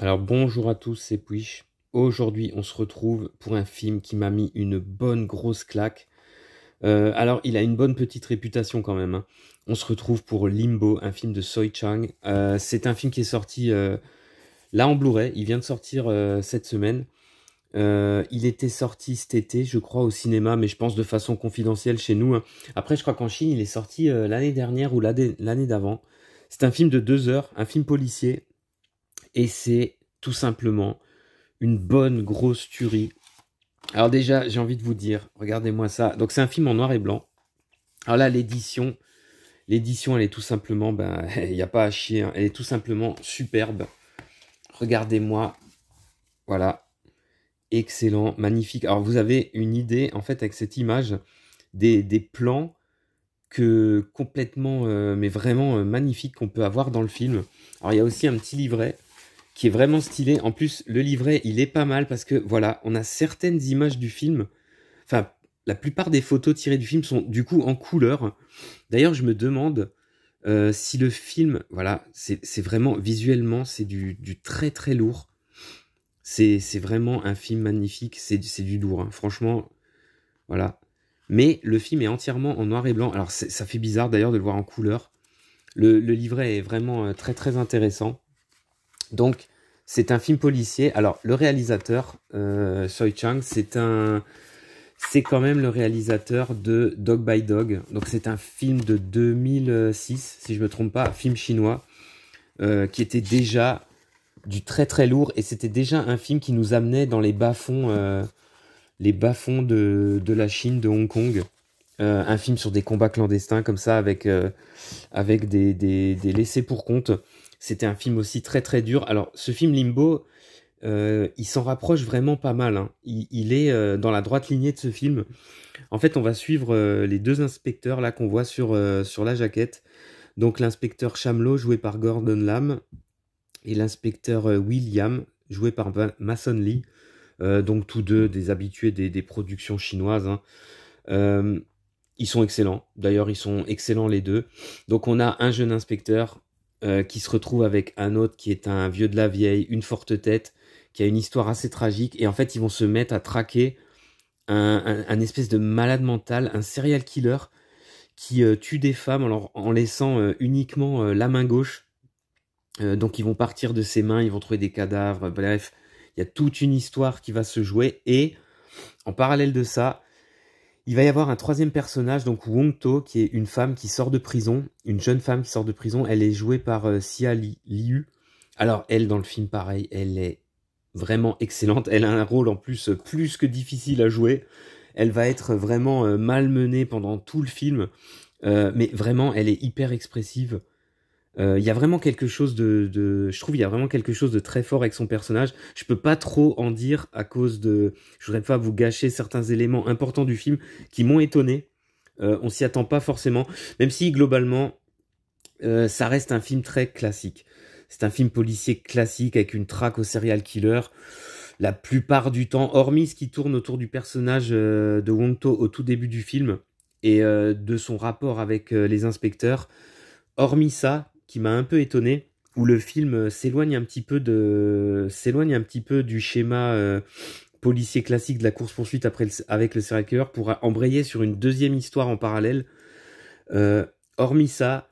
Alors bonjour à tous, c'est Puish. Aujourd'hui, on se retrouve pour un film qui m'a mis une bonne grosse claque. Alors, il a une bonne petite réputation quand même, hein. On se retrouve pour Limbo, un film de Soi Chang. C'est un film qui est sorti là en Blu-ray. Il vient de sortir cette semaine. Il était sorti cet été, je crois, au cinéma, mais je pense de façon confidentielle chez nous, hein. Après, je crois qu'en Chine, il est sorti l'année dernière ou l'année d'avant. C'est un film de 2 heures, un film policier, et c'est tout simplement une bonne grosse tuerie. Alors déjà, j'ai envie de vous dire, regardez-moi ça. Donc c'est un film en noir et blanc. Alors là, l'édition, elle est tout simplement, ben, il n'y a pas à chier, hein. Elle est tout simplement superbe. Regardez-moi, voilà, excellent, magnifique. Alors vous avez une idée, en fait, avec cette image, des plans que complètement, mais vraiment magnifiques qu'on peut avoir dans le film. Alors il y a aussi un petit livret qui est vraiment stylé. En plus, le livret, il est pas mal parce que, voilà, on a certaines images du film. Enfin, la plupart des photos tirées du film sont du coup en couleur. D'ailleurs, je me demande si le film, voilà, c'est vraiment, visuellement, c'est du très très lourd. C'est vraiment un film magnifique, c'est du lourd, hein. Franchement, voilà. Mais le film est entièrement en noir et blanc. Alors, ça fait bizarre d'ailleurs de le voir en couleur. Le livret est vraiment très très intéressant. Donc, c'est un film policier. Alors, le réalisateur, Soi Chang, c'est quand même le réalisateur de Dog by Dog. Donc, c'est un film de 2006, si je me trompe pas, un film chinois, qui était déjà du très très lourd. Et c'était déjà un film qui nous amenait dans les bas-fonds de la Chine, de Hong Kong. Un film sur des combats clandestins comme ça, avec des laissés pour compte. C'était un film aussi très très dur. Alors, ce film Limbo, il s'en rapproche vraiment pas mal, hein. Il est dans la droite lignée de ce film. En fait, on va suivre les deux inspecteurs là qu'on voit sur la jaquette. Donc l'inspecteur Chamelot, joué par Gordon Lam, et l'inspecteur William, joué par Mason Lee. Donc tous deux des habitués des productions chinoises, hein. Euh, Ils sont excellents. D'ailleurs, ils sont excellents les deux. Donc on a un jeune inspecteur qui se retrouve avec un autre qui est un vieux de la vieille, une forte tête, qui a une histoire assez tragique. Et en fait, ils vont se mettre à traquer un espèce de malade mental, un serial killer qui tue des femmes en laissant uniquement la main gauche. Donc ils vont partir de ses mains, ils vont trouver des cadavres. Bref, il y a toute une histoire qui va se jouer. Et en parallèle de ça, il va y avoir un troisième personnage, donc Wong To, qui est une femme qui sort de prison, une jeune femme qui sort de prison. Elle est jouée par Xia Liu. Alors elle, dans le film, pareil, elle est vraiment excellente. Elle a un rôle en plus que difficile à jouer. Elle va être vraiment malmenée pendant tout le film, mais vraiment, elle est hyper expressive. Il y a vraiment quelque chose je trouve, il y a vraiment quelque chose de très fort avec son personnage. Je peux pas trop en dire à cause de, je voudrais pas vous gâcher certains éléments importants du film qui m'ont étonné. On s'y attend pas forcément, même si globalement, ça reste un film très classique. C'est un film policier classique avec une traque au serial killer. La plupart du temps, hormis ce qui tourne autour du personnage de Wong To au tout début du film et de son rapport avec les inspecteurs, hormis ça, qui m'a un peu étonné, où le film s'éloigne un petit peu du schéma policier classique de la course-poursuite avec le serial killer pour embrayer sur une deuxième histoire en parallèle. Hormis ça,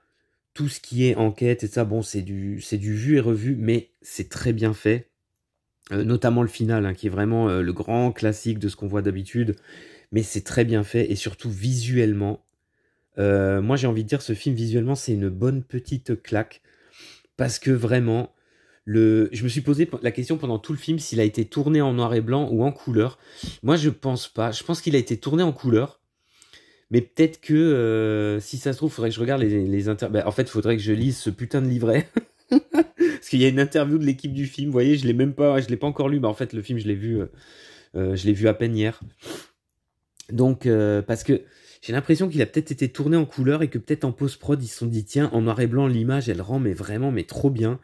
tout ce qui est enquête et ça, bon, c'est du vu et revu, mais c'est très bien fait. Notamment le final, hein, qui est vraiment le grand classique de ce qu'on voit d'habitude, mais c'est très bien fait et surtout visuellement. Moi, j'ai envie de dire, ce film, visuellement, c'est une bonne petite claque. Parce que vraiment, je me suis posé la question pendant tout le film s'il a été tourné en noir et blanc ou en couleur. Moi, je pense pas. Je pense qu'il a été tourné en couleur. Mais peut-être que, si ça se trouve, il faudrait que je regarde les en fait, il faudrait que je lise ce putain de livret. Parce qu'il y a une interview de l'équipe du film. Vous voyez, je l'ai pas encore lu. Mais en fait, le film, je l'ai vu à peine hier. Donc, parce que j'ai l'impression qu'il a peut-être été tourné en couleur et que peut-être en post-prod, ils se sont dit, tiens, en noir et blanc, l'image, elle rend, mais vraiment, mais trop bien.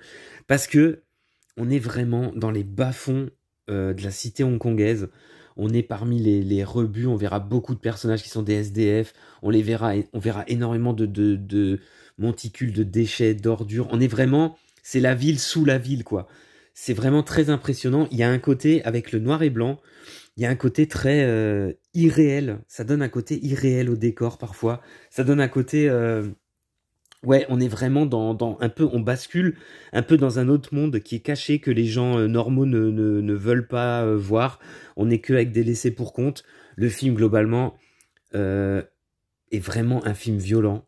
Parce que on est vraiment dans les bas-fonds de la cité hongkongaise. On est parmi les rebuts, on verra beaucoup de personnages qui sont des SDF, on verra énormément de monticules, de déchets, d'ordures. On est vraiment, c'est la ville sous la ville, quoi. c'est vraiment très impressionnant. Il y a un côté, avec le noir et blanc, il y a un côté très irréel. Ça donne un côté irréel au décor parfois. Ça donne un côté... ouais, on est vraiment dans un peu... On bascule un peu dans un autre monde qui est caché, que les gens normaux ne veulent pas voir. On n'est que avec des laissés pour compte. Le film, globalement, euh, est vraiment un film violent.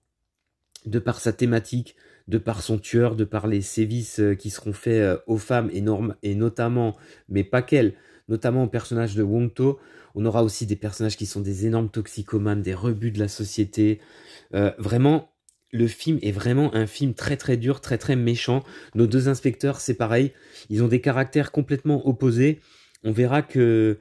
De par sa thématique, de par son tueur, de par les sévices qui seront faits aux femmes et notamment, mais pas qu'elles, notamment au personnage de Wong To. On aura aussi des personnages qui sont des énormes toxicomanes, des rebuts de la société. Vraiment, le film est vraiment un film très très dur, très très méchant. Nos deux inspecteurs, c'est pareil, ils ont des caractères complètement opposés. On verra que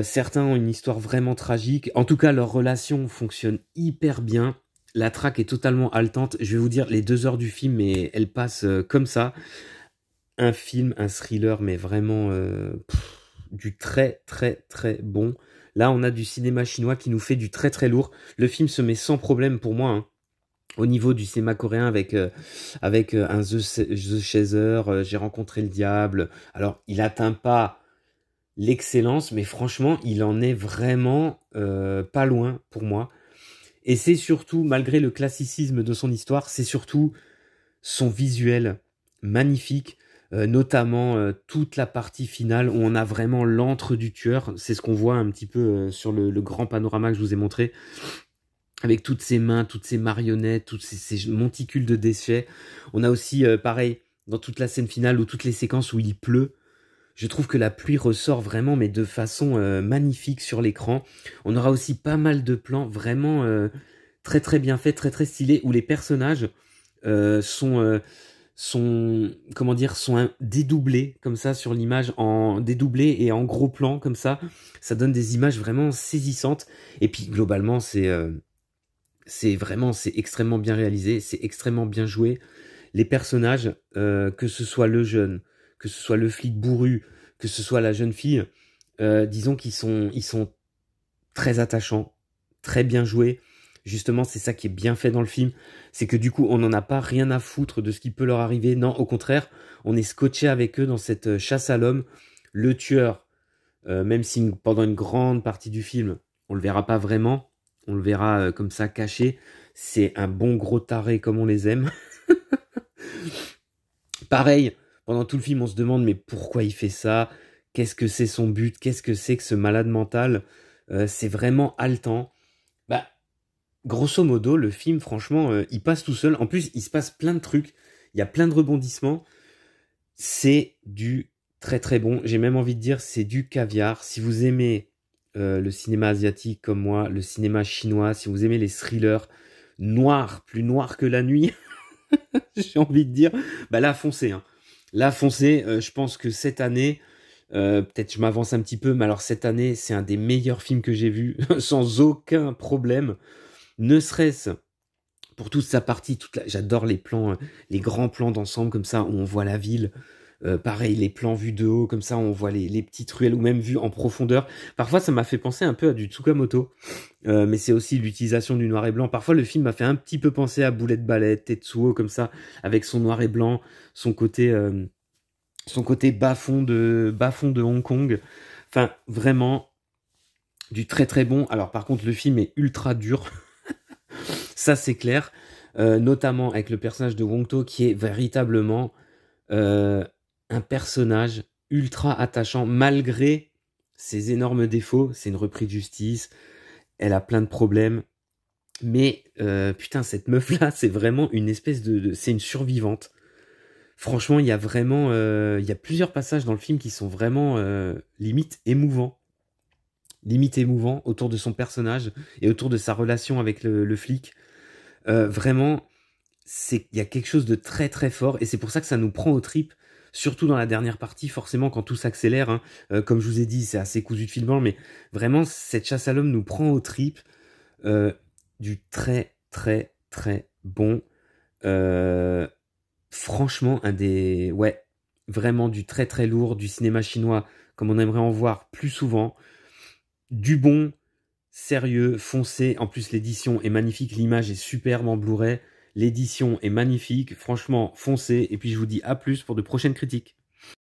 certains ont une histoire vraiment tragique. En tout cas, leur relation fonctionne hyper bien. La traque est totalement haletante. Je vais vous dire, les 2 heures du film, mais elles passent comme ça. Un film, un thriller, mais vraiment du très très très bon. Là, on a du cinéma chinois qui nous fait du très très lourd. Le film se met sans problème pour moi, hein, au niveau du cinéma coréen avec un The Chaser, J'ai rencontré le diable. Alors, il atteint pas l'excellence, mais franchement, il en est vraiment pas loin pour moi. Et c'est surtout, malgré le classicisme de son histoire, c'est surtout son visuel magnifique, notamment toute la partie finale où on a vraiment l'antre du tueur. C'est ce qu'on voit un petit peu sur le grand panorama que je vous ai montré, avec toutes ses mains, toutes ses marionnettes, toutes ces monticules de déchets. On a aussi, pareil, dans toute la scène finale ou toutes les séquences où il pleut, je trouve que la pluie ressort vraiment, mais de façon magnifique sur l'écran. On aura aussi pas mal de plans vraiment très très bien faits, très très stylés, où les personnages comment dire, sont dédoublés comme ça sur l'image, en dédoublés et en gros plan comme ça. Ça donne des images vraiment saisissantes. Et puis globalement, c'est extrêmement bien réalisé, c'est extrêmement bien joué. Les personnages, que ce soit le jeune, que ce soit le flic bourru, que ce soit la jeune fille, disons ils sont très attachants, très bien joués. Justement, c'est ça qui est bien fait dans le film, c'est que du coup, on n'en a pas rien à foutre de ce qui peut leur arriver. Non, au contraire, on est scotché avec eux dans cette chasse à l'homme. Le tueur, même si pendant une grande partie du film, on le verra pas vraiment, on le verra comme ça caché, c'est un bon gros taré comme on les aime. Pareil, pendant tout le film, on se demande mais pourquoi il fait ça? Qu'est-ce que c'est son but? Qu'est-ce que c'est que ce malade mental? C'est vraiment haletant. Bah, grosso modo, le film, franchement, il passe tout seul. En plus, il se passe plein de trucs. Il y a plein de rebondissements. C'est du très très bon. J'ai même envie de dire, c'est du caviar. Si vous aimez le cinéma asiatique comme moi, le cinéma chinois, si vous aimez les thrillers noirs, plus noirs que la nuit, j'ai envie de dire, bah là, foncez, hein. Là, foncez. Je pense que cette année, peut-être je m'avance un petit peu, mais alors cette année, c'est un des meilleurs films que j'ai vu, sans aucun problème. Ne serait-ce pour toute sa partie, j'adore les plans, les grands plans d'ensemble comme ça, où on voit la ville. Pareil, les plans vus de haut, comme ça, on voit les petites ruelles, ou même vus en profondeur. Parfois, ça m'a fait penser un peu à du Tsukamoto, mais c'est aussi l'utilisation du noir et blanc. Parfois, le film m'a fait un petit peu penser à Boulette Ballette, Tetsuo, comme ça, avec son noir et blanc, son côté bas-fond de Hong Kong. Enfin, vraiment, du très très bon. Alors, par contre, le film est ultra dur. Ça, c'est clair. Notamment avec le personnage de Wong To, qui est véritablement un personnage ultra attachant, malgré ses énormes défauts. C'est une reprise de justice, elle a plein de problèmes, mais putain, cette meuf-là, c'est vraiment une espèce c'est une survivante. Franchement, il y a vraiment, il y a plusieurs passages dans le film qui sont vraiment limite émouvants. Limite émouvant autour de son personnage et autour de sa relation avec le flic. Vraiment, il y a quelque chose de très très fort, et c'est pour ça que ça nous prend aux tripes, surtout dans la dernière partie, forcément quand tout s'accélère, hein. Comme je vous ai dit, c'est assez cousu de fil blanc, mais vraiment cette chasse à l'homme nous prend aux tripes. Du très très très bon. Franchement, vraiment du très très lourd, du cinéma chinois comme on aimerait en voir plus souvent. Du bon, sérieux, foncé. En plus, l'édition est magnifique, l'image est superbe en Blu-ray. L'édition est magnifique, franchement, foncez. Et puis je vous dis à plus pour de prochaines critiques.